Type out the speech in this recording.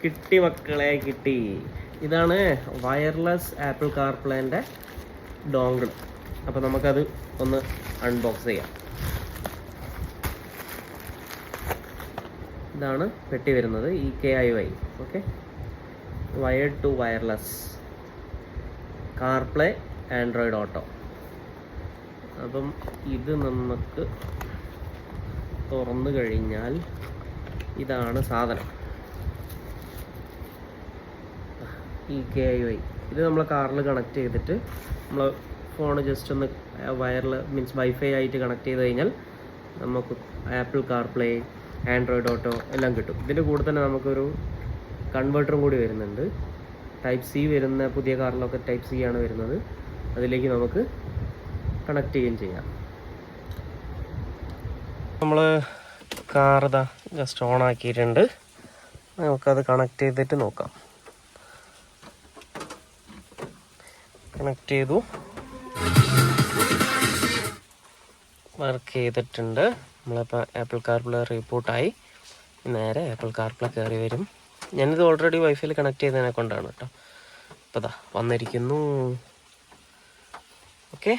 കിട്ടി മക്കളെ, കിട്ടി. ഇതാണ് വയർലെസ് ആപ്പിൾ കാർപ്ലേൻ്റെ ഡോങ്കിൾ. അപ്പോൾ നമുക്കത് ഒന്ന് അൺബോക്സ് ചെയ്യാം. ഇതാണ് പെട്ടി വരുന്നത്, EKIY. Okay, wired to wireless CarPlay Android Auto. അപ്പം ഇത് നമുക്ക് തുറന്നു കഴിഞ്ഞാൽ ഇതാണ് സാധനം, EKIY. ഇത് നമ്മൾ കാറിൽ കണക്ട് ചെയ്തിട്ട് നമ്മൾ ഫോൺ ജസ്റ്റ് ഒന്ന് മീൻസ് വൈഫൈ ആയിട്ട് കണക്ട് ചെയ്ത് കഴിഞ്ഞാൽ നമുക്ക് ആപ്പിൾ കാർപ്ലേ, ആൻഡ്രോയിഡ് ഓട്ടോ എല്ലാം കിട്ടും. ഇതിൻ്റെ കൂടെ തന്നെ നമുക്കൊരു കൺവേർട്ടറും കൂടി വരുന്നുണ്ട്. ടൈപ്പ് സി വരുന്ന പുതിയ കാറിലൊക്കെ ടൈപ്പ് സി ആണ് വരുന്നത്. അതിലേക്ക് നമുക്ക് കണക്ട് ചെയ്യുകയും ചെയ്യാം. നമ്മൾ കാർ ഇതാ ജസ്റ്റ് ഓൺ ആക്കിയിട്ടുണ്ട്. നമുക്കത് കണക്ട് ചെയ്തിട്ട് നോക്കാം. കണക്ട് ചെയ്തു, വർക്ക് ചെയ്തിട്ടുണ്ട്. നമ്മളിപ്പോൾ ആപ്പിൾ കാർപ്ലേ റീബൂട്ടായി. നേരെ ആപ്പിൾ കാർപ്ലേ കയറി വരും. ഞാനിത് ഓൾറെഡി വൈഫൈയിൽ കണക്ട് ചെയ്തതിനെ കൊണ്ടാണ് കേട്ടോ. അപ്പോൾ ഇതാ വന്നിരിക്കുന്നു. ഓക്കെ.